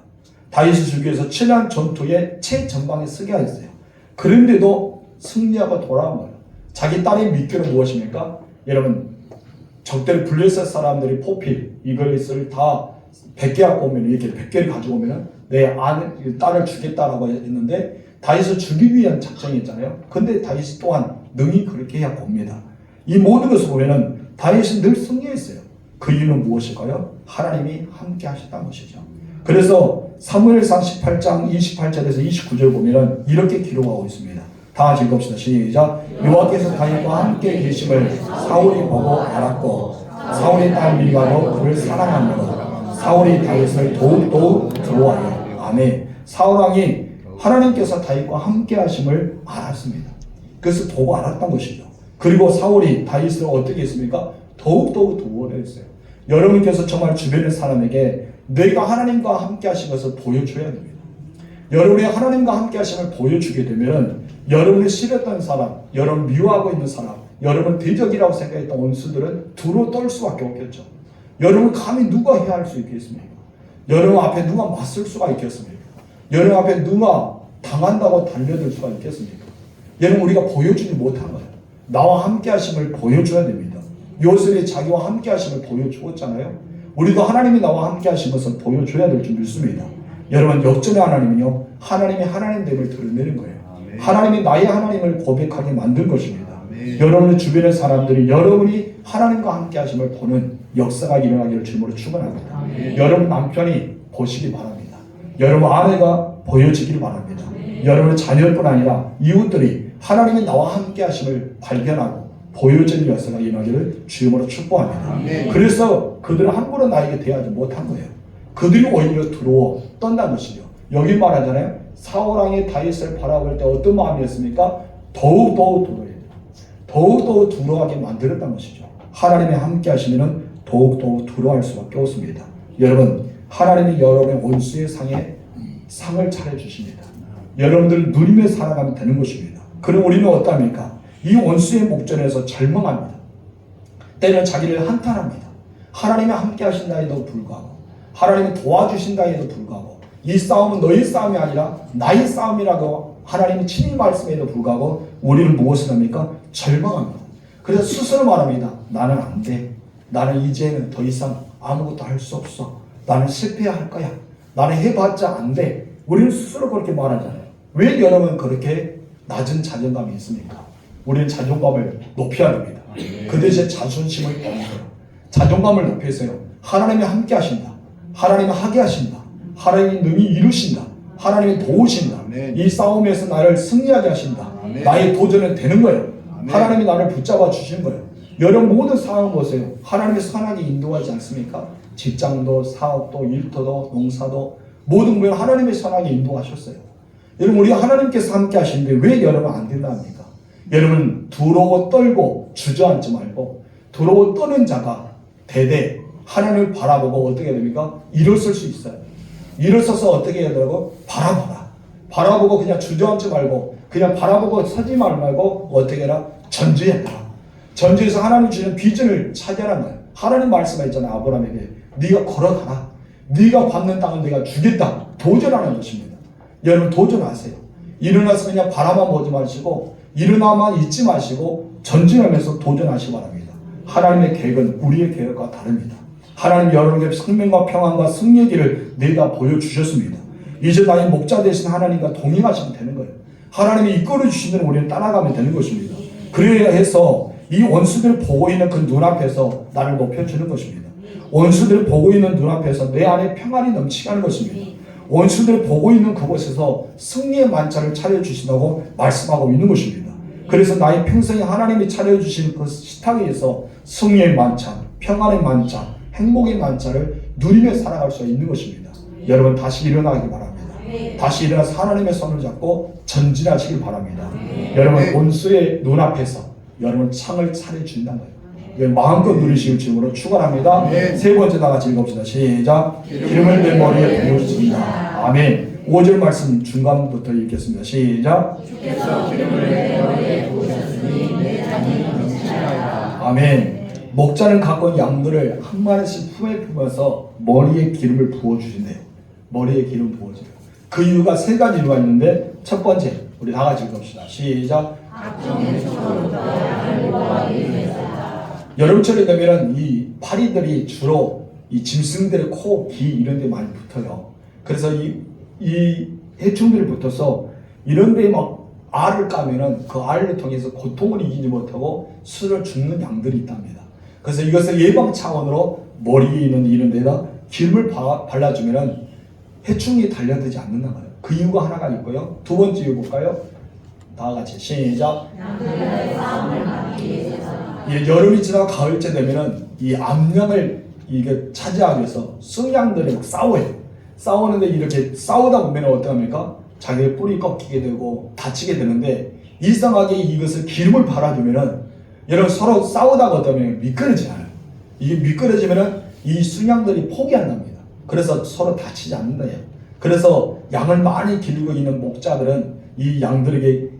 다윗을 죽이기 위해서 치열한 전투에 최전방에 서게 하였어요. 그런데도 승리하고 돌아온 거예요. 자기 딸의 미끼는 무엇입니까? 여러분 적대를 분리했을 사람들이 포필 이글릿을 다 100개 갖고 오면 이렇게 100개를 가지고 오면 내 딸을 죽겠다라고 했는데 다윗을 죽이기 위한 작전이었잖아요. 근데 다윗이 또한 능히 그렇게 해야 봅니다. 이 모든 것을 보면은 다윗은 늘 승리했어요. 그 이유는 무엇일까요? 하나님이 함께 하셨다는 것이죠. 그래서 사무엘상 18장 28절에서 29절 보면은 이렇게 기록하고 있습니다. 다 같이 읽읍시다. 시작. 여호와께서 다윗과 함께 계심을 사울이 보고 알았고 사울의 딸 미가도 그를 사랑하므로 사울이 다윗을 더욱 두려워하여. 아멘. 사울 왕이 하나님께서 다윗과 함께 하심을 알았습니다. 그래서 보고 알았던 것이죠. 그리고 사울이 다윗을 어떻게 했습니까? 더욱더욱 두려워했어요. 여러분께서 정말 주변의 사람에게 내가 하나님과 함께 하신 것을 보여줘야 됩니다. 여러분이 하나님과 함께 하심을 보여주게 되면 여러분이 싫었던 사람, 여러분 미워하고 있는 사람, 여러분 대적이라고 생각했던 원수들은 두루 떨 수밖에 없겠죠. 여러분 감히 누가 해야 할 수 있겠습니까? 여러분 앞에 누가 맞설 수가 있겠습니까? 여러분 앞에 누가 당한다고 달려들 수가 있겠습니까? 여러분 우리가 보여주지 못한 거예요. 나와 함께 하심을 보여줘야 됩니다. 요셉이 자기와 함께 하심을 보여주었잖아요. 우리도 하나님이 나와 함께 하신 것을 보여줘야 될 줄 믿습니다. 여러분 역전의 하나님은요, 하나님이 하나님됨을 드러내는 거예요. 아멘. 하나님이 나의 하나님을 고백하게 만들 것입니다. 아멘. 여러분의 주변의 사람들이 여러분이 하나님과 함께 하심을 보는 역사가 일어나기를 주님으로 축원합니다. 아멘. 여러분 남편이 보시기 바랍니다. 여러분 아내가 보여지기를 바랍니다. 아멘. 여러분의 자녀뿐 아니라 이웃들이 하나님이 나와 함께 하심을 발견하고 보여지는 역사가 일어나기를 주님으로 축복합니다. 아멘. 그래서 그들은 함부로 나에게 대하지 못한 거예요. 그들이 오히려 두려워 떤다는 것이죠. 여기 말하잖아요. 사울왕이 다윗을 바라볼 때 어떤 마음이었습니까? 더욱더욱 두려워해요. 더욱더욱 두려워하게 만들었다는 것이죠. 하나님이 함께 하시면 더욱더욱 두려워할 수밖에 없습니다. 여러분, 하나님이 여러분의 원수의 상을 차려주십니다. 여러분들 누리며 살아가면 되는 것입니다. 그럼 우리는 어떠합니까? 이 원수의 목전에서 절망합니다. 때는 자기를 한탄합니다. 하나님이 함께 하신다에도 불구하고 하나님이 도와주신다에도 불구하고 이 싸움은 너의 싸움이 아니라 나의 싸움이라고 하나님이 친히 말씀에도 불구하고 우리는 무엇을 합니까? 절망합니다. 그래서 스스로 말합니다. 나는 안 돼. 나는 이제는 더 이상 아무것도 할 수 없어. 나는 실패해야 할 거야. 나는 해봤자 안 돼. 우리는 스스로 그렇게 말하잖아요. 왜 여러분 그렇게 낮은 자존감이 있습니까? 우리는 자존감을 높여야 됩니다. 그 대신 자존심을 버리세요. 자존감을 높이세요. 하나님이 함께 하신다. 하나님이 하게 하신다. 하나님이 능히 이루신다. 하나님이 도우신다. 아멘. 이 싸움에서 나를 승리하게 하신다. 아멘. 나의 도전은 되는 거예요. 아멘. 하나님이 나를 붙잡아 주신 거예요. 여러분 모든 상황 보세요. 하나님이 선하게 인도하지 않습니까? 직장도, 사업도, 일터도, 농사도 모든 부분 하나님이 선하게 인도하셨어요. 여러분 우리 하나님께서 함께 하시는데 왜 여러분 안 된다 합니까? 여러분 두려워 떨고 주저앉지 말고 두려워 떠는 자가 대대 하나님을 바라보고 어떻게 해야 됩니까? 일어설 수 있어요. 일어서서 어떻게 해야 되고? 바라보고 그냥 주저앉지 말고 그냥 바라보고 서지 말고 어떻게 해라? 전제해라. 전제해서 하나님 주는 비전을 찾아라는 거예요. 하나님 말씀하셨잖아요. 아브라함에게 네가 걸어가라. 네가 받는 땅은 내가 주겠다. 도전하는 것입니다. 여러분 도전하세요. 일어나서 그냥 바라만 보지 마시고 일어나만 있지 마시고 전진하면서 도전하시기 바랍니다. 하나님의 계획은 우리의 계획과 다릅니다. 하나님 여러분에게 생명과 평안과 승리의 길을 내다 보여주셨습니다. 이제 나의 목자 되신 하나님과 동행하시면 되는 거예요. 하나님이 이끌어 주시는 우리는 따라가면 되는 것입니다. 그래야 해서 이 원수들을 보고 있는 그 눈앞에서 나를 높여주는 것입니다. 원수들을 보고 있는 눈앞에서 내 안에 평안이 넘치게 하는 것입니다. 원수들을 보고 있는 그곳에서 승리의 만찬을 차려주신다고 말씀하고 있는 것입니다. 그래서 나의 평생에 하나님이 차려주신 그 식탁에서 승리의 만찬, 평안의 만찬, 행복의 만찬을 누리며 살아갈 수 있는 것입니다. 여러분 다시 일어나기 바랍니다. 다시 일어나서 하나님의 손을 잡고 전진하시길 바랍니다. 여러분 원수의 눈앞에서 여러분 창을 차려준다는 거예요. 마음껏 누리시길 주님으로 축원합니다. 세 번째 다 같이 읽읍시다. 시작. 기름을 내 머리에 부으십니다. 아멘. 5절 말씀 중간부터 읽겠습니다. 시작. 주께서 기름을 내 머리에 부으셨으니 내 잔이 넘치나이다. 아멘. 목자는 갖고 온 양들을 한 마리씩 품에 품어서 머리에 기름을 부어주신대요. 머리에 기름 부어줘요. 그 이유가 세 가지 이유가 있는데 첫 번째 우리 다 같이 읽읍시다. 시작. 악종의 손으로부터 양을 보호하기 위해서다. 여름철이 되면 이 파리들이 주로 이 짐승들의 코, 귀 이런 데 많이 붙어요. 그래서 이 해충들이 붙어서 이런 데에 막 알을 까면은 그 알을 통해서 고통을 이기지 못하고 술을 죽는 양들이 있답니다. 그래서 이것을 예방 차원으로 머리에 있는 이런 데다 기름을 발라주면은 해충이 달려들지 않는다는 거예요. 그 이유가 하나가 있고요. 두 번째 이유 볼까요? 다 같이 시작. 양들의 싸움을 막기 위해서다. 여름이 지나고 가을째 되면은 이 암양을 이게 차지하기 위해서 승양들이 막 싸워요. 싸우는데 이렇게 싸우다 보면 어떡합니까? 자기의 뿔이 꺾이게 되고 다치게 되는데 이상하게 이것을 기름을 발라주면은 여러분 서로 싸우다가 어떠면 미끄러지잖아요. 이게 미끄러지면은 이 승양들이 포기한답니다. 그래서 서로 다치지 않는다요. 그래서 양을 많이 기르고 있는 목자들은 이 양들에게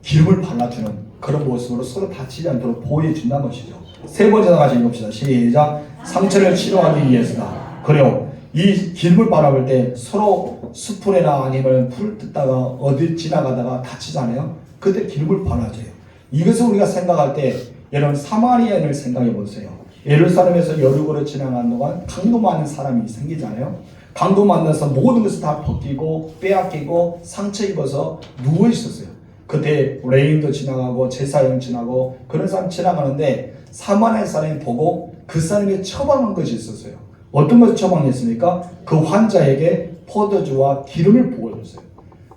기름을 발라주는 그런 모습으로 서로 다치지 않도록 보호해 준다는 것이죠. 세 번째 다시 읽읍시다. 시작. 상처를 치료하기 위해서다. 그래요. 이 기름을 바라볼 때 서로 수풀이나 아니면 풀 뜯다가 어디 지나가다가 다치잖아요. 그때 기름을 발라줘요. 이것을 우리가 생각할 때 여러분 사마리아인을 생각해 보세요. 예루살렘에서 여리고를 지나가는 동안 강도 많은 사람이 생기잖아요. 강도 만나서 모든 것을 다 벗기고 빼앗기고 상처 입어서 누워 있었어요. 그때 레인도 지나가고 제사장 지나고 그런 사람 지나가는데 사마리아 사람이 보고 그 사람이 처방한 것이 있었어요. 어떤 것을 처방했습니까? 그 환자에게 포도주와 기름을 부어줬어요.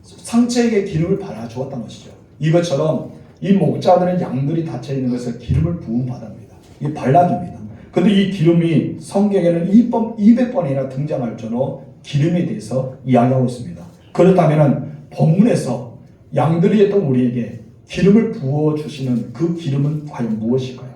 상처에게 기름을 발라주었다는 것이죠. 이것처럼 이 목자들은 양들이 닫혀있는 것을 기름을 부음 받습니다. 이게 발라줍니다. 근데 이 기름이 성경에는 200번이나 등장할 정도로 기름에 대해서 이야기하고 있습니다. 그렇다면 본문에서 양들이 했던 우리에게 기름을 부어주시는 그 기름은 과연 무엇일까요?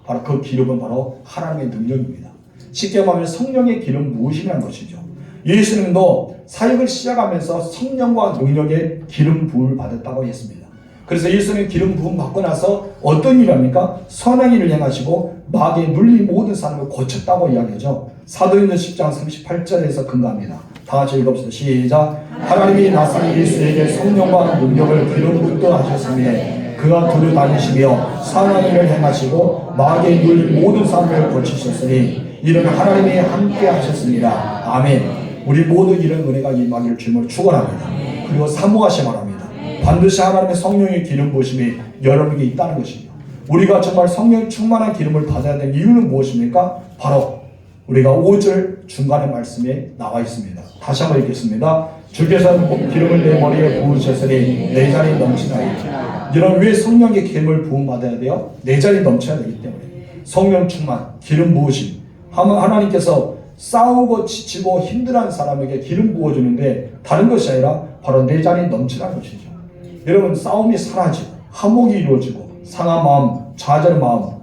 바로 그 기름은 바로 하나님의 능력입니다. 쉽게 말하면 성령의 기름 무엇이라는 것이죠. 예수님도 사역을 시작하면서 성령과 능력의 기름 부음을 받았다고 했습니다. 그래서 예수님 기름 부음 받고 나서 어떤 일을 합니까? 선한 일을 행하시고 마귀에 눌린 모든 사람을 고쳤다고 이야기하죠. 사도행전 10장 38절에서 근거합니다. 다 같이 읽읍시다. 시작. 하나님이 나사렛 예수에게 성령과 능력을 기름 붓게 하셨으니 그가 두루 다니시며 선한 일을 행하시고 마귀에 눌린 모든 사람을 고치셨으니 이는 하나님이 함께 하셨습니다. 아멘. 우리 모두 이런 은혜가 임하기를 주님을 축원합니다. 그리고 사모하시 바랍니다. 반드시 하나님의 성령의 기름 부으심이 여러분에게 있다는 것이죠. 우리가 정말 성령 충만한 기름을 받아야 되는 이유는 무엇입니까? 바로 우리가 5절 중간의 말씀에 나와 있습니다. 다시 한번 읽겠습니다. 주께서 기름을 내 머리에 부으셨으니 내 잔이 넘치나이다. 이런 왜 성령의 기름을 부음받아야 돼요? 내 잔이 넘쳐야 되기 때문에. 성령 충만, 기름 부으심. 하나님께서 싸우고 지치고 힘들어하는 사람에게 기름 부어주는데 다른 것이 아니라 바로 내 잔이 넘치라는 것이죠. 여러분, 싸움이 사라지고 화목이 이루어지고 상한 마음, 좌절의 마음,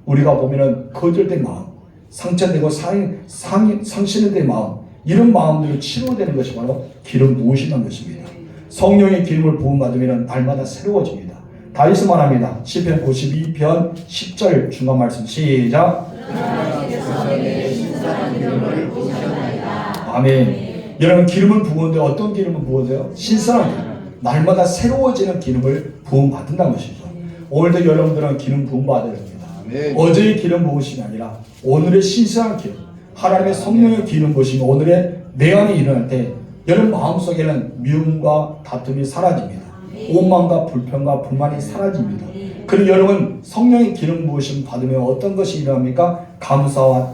우리가 보면은 거절된 마음, 상처되고 상실된 된 마음, 이런 마음들이 치료되는 것이 바로 기름 부으시는 것입니다. 성령의 기름을 부음받으면 날마다 새로워집니다. 다윗은 말합니다. 시편 92편 10절 중간 말씀 시작. 아멘. 여러분, 기름을 부었는데 어떤 기름을 부어줘요? 신선한 기름. 날마다 새로워지는 기름을 부음받는다는 것이죠. 오늘도 여러분들은 기름 부음받아야 됩니다. 어제의 기름 부으심이 아니라 오늘의 신선한 기름, 하나님의 성령의 기름 부으심이 오늘의 내 안에 일어날 때 여러분 마음속에는 미움과 다툼이 사라집니다. 오만과 불평과 불만이 사라집니다. 그리고 여러분 성령의 기름 부으심 받으면 어떤 것이 일어납니까? 감사와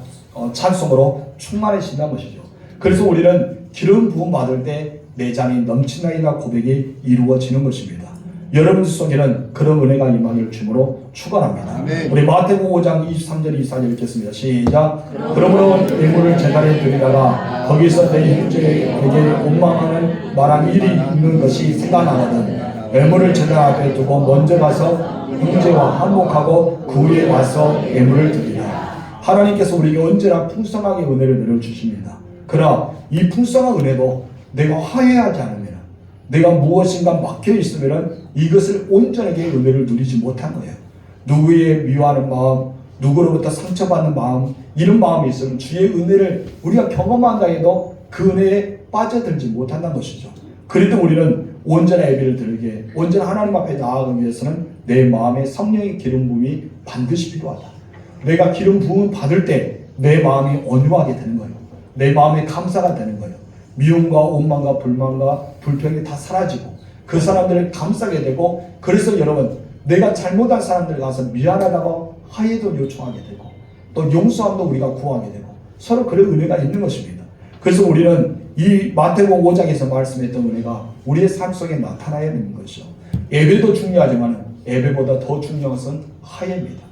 찬송으로 충만해진다는 것이죠. 그래서 우리는 기름 부음 받을 때 내 잔이 넘치나이다 고백이 이루어지는 것입니다. 여러분 속에는 그런 은혜가 임하기를 주므로 축원합니다. 우리 마태복음 5장 23절 24절 읽겠습니다. 시작. 그러므로 예물을 제단에 드리다가 거기서 내 형제에게 원망하는 말한 일이 있는 것이 생각나거든 예물을 제단 앞에 두고 먼저 가서 형제와 한몫하고 그 후에 와서 예물을 드리라. 하나님께서 우리에게 언제나 풍성하게 은혜를 내려주십니다. 그러나 이 풍성한 은혜도 내가 화해하지 않으면, 내가 무엇인가 막혀 있으면 이것을 온전하게 은혜를 누리지 못한 거예요. 누구의 미워하는 마음, 누구로부터 상처받는 마음, 이런 마음이 있으면 주의 은혜를 우리가 경험한다 해도 그 은혜에 빠져들지 못한다는 것이죠. 그래도 우리는 온전한 예배를 드리게, 온전한 하나님 앞에 나아가기 위해서는 내 마음에 성령의 기름 부음이 반드시 필요하다. 내가 기름 부음 받을 때 내 마음이 온유하게 되는 거예요. 내 마음에 감사가 되는 거예요. 미움과 원망과 불만과 불평이 다 사라지고 그 사람들을 감싸게 되고, 그래서 여러분 내가 잘못한 사람들 가서 미안하다고 화해도 요청하게 되고 또 용서함도 우리가 구하게 되고 서로 그런 은혜가 있는 것입니다. 그래서 우리는 이 마태복음 5장에서 말씀했던 은혜가 우리의 삶 속에 나타나야 되는 것이죠. 예배도 중요하지만 예배보다 더 중요한 것은 화해입니다.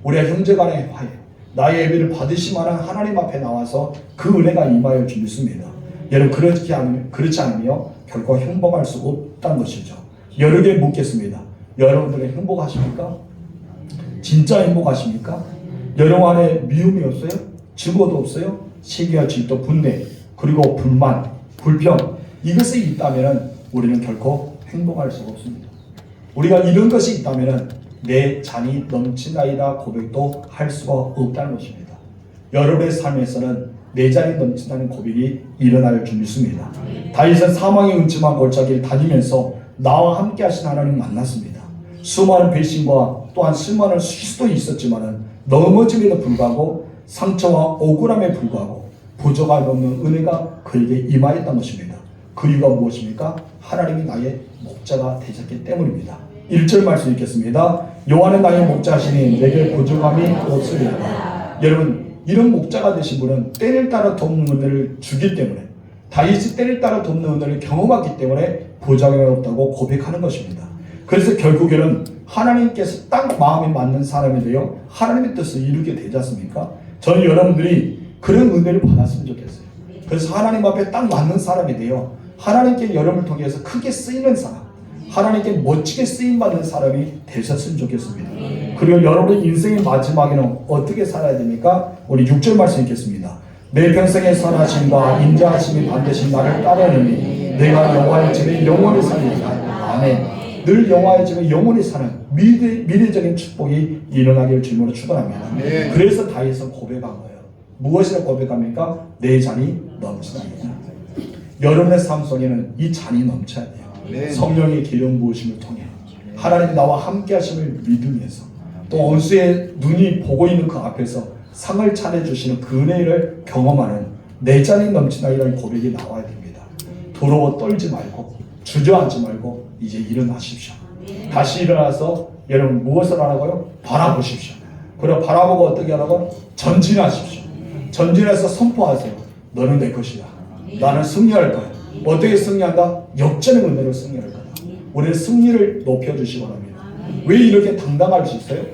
우리가 형제간의 화해, 나의 예배를 받으실 만한 하나님 앞에 나와서 그 은혜가 임하여 주십니다. 여러분 그렇지 않으면 결코 행복할 수 없다는 것이죠. 여러 개 묻겠습니다. 여러분들은 행복하십니까? 진짜 행복하십니까? 여러분 안에 미움이 없어요? 증오도 없어요? 시기와 질투, 분내, 그리고 불만, 불평, 이것이 있다면 우리는 결코 행복할 수가 없습니다. 우리가 이런 것이 있다면 내 잔이 넘치나이다 고백도 할 수가 없다는 것입니다. 여러분의 삶에서는 내 잔이 넘친다는 고백이 일어날 줄 믿습니다. 다윗은 사망의 음침한 골짜기를 다니면서 나와 함께 하신 하나님을 만났습니다. 수많은 배신과 또한 수많은 실수도 있었지만 넘어짐에도 불구하고 상처와 억울함에 불구하고 부족함이 없는 은혜가 그에게 임하였던 것입니다. 그 이유가 무엇입니까? 하나님이 나의 목자가 되셨기 때문입니다. 1절 말씀 읽겠습니다. 여호와는 나의 목자시니 내게 부족함이 없으리라. 여러분 이런 목자가 되신 분은 때를 따라 돕는 은혜를 주기 때문에, 다윗이 때를 따라 돕는 은혜를 경험했기 때문에 부족함이 없다고 고백하는 것입니다. 그래서 결국에는 하나님께서 딱 마음에 맞는 사람이 되어 하나님의 뜻을 이루게 되지 않습니까? 저는 여러분들이 그런 은혜를 받았으면 좋겠어요. 그래서 하나님 앞에 딱 맞는 사람이 되어 하나님께 여러분을 통해서 크게 쓰이는 사람, 하나님께 멋지게 쓰임받는 사람이 되셨으면 좋겠습니다. 그리고 여러분의 인생의 마지막에는 어떻게 살아야 됩니까? 우리 6절 말씀 읽겠습니다. 내 평생의 선하심과 인자하심이 반드시 나를 따르느니 내가 여호와의 집에 영원히 살리라. 아멘. 늘 여호와의 집에 영원히 사는 미래적인 축복이 일어나기를 주님으로 축원합니다. 그래서 다윗은 고백한 거예요. 무엇이라 고백합니까? 내 잔이 넘치나이다. 여러분의 삶 속에는 이 잔이 넘쳐야 돼요. 성령의 기름 부으심을 통해 하나님 나와 함께 하심을 믿으면서 또 원수의 눈이 보고 있는 그 앞에서 상을 차려주시는 그 은혜를 경험하는 내 잔이 넘치나이라는 고백이 나와야 됩니다. 더러워 떨지 말고 주저앉지 말고 이제 일어나십시오. 다시 일어나서 여러분 무엇을 하라고요? 바라보십시오. 그리고 바라보고 어떻게 하라고요? 전진하십시오. 전진해서 선포하세요. 너는 내 것이다. 나는 승리할 거야. 어떻게 승리한다? 역전의 은혜로 승리할 거다. 우리의 승리를 높여주시기 바랍니다. 왜 이렇게 당당할 수 있어요?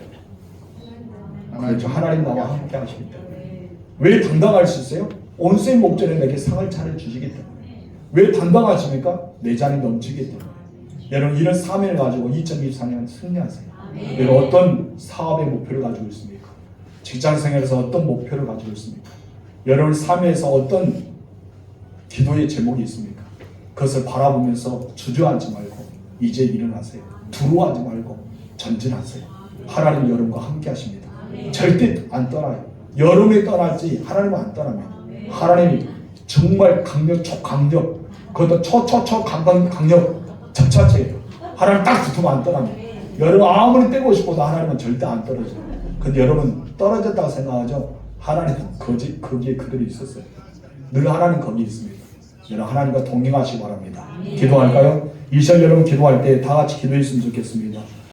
그렇죠. 하나님 나와 함께 하시기 때문에. 왜 당당할 수 있어요? 온수의 목전에 내게 상을 차려주시기 때문에. 왜 당당하십니까? 내 잔이 넘치기 때문에. 여러분 이런 사명을 가지고 2024년 승리하세요. 여러분 어떤 사업의 목표를 가지고 있습니까? 직장생활에서 어떤 목표를 가지고 있습니까? 여러분 삶에서 어떤 기도의 제목이 있습니까? 그것을 바라보면서 주저앉지 말고 이제 일어나세요. 두려워하지 말고 전진하세요. 하나님 여러분과 함께 하십니다. 절대 안 떠나요. 여러분이 떠날지 하나님은 안 떠납니다. 하나님이 정말 강력, 초강력, 그것도 강력 접차체예요. 하나님 딱 붙으면 안 떠납니다. 여러분 아무리 떼고 싶어도 하나님은 절대 안 떨어져요. 근데 여러분 떨어졌다고 생각하죠? 하나님은 거기에 그대로 있었어요. 늘 하나님 거기 있습니다. 여러분 하나님과 동행하시기 바랍니다. 기도할까요? 이 시간 여러분 기도할 때 다 같이 기도했으면 좋겠습니다.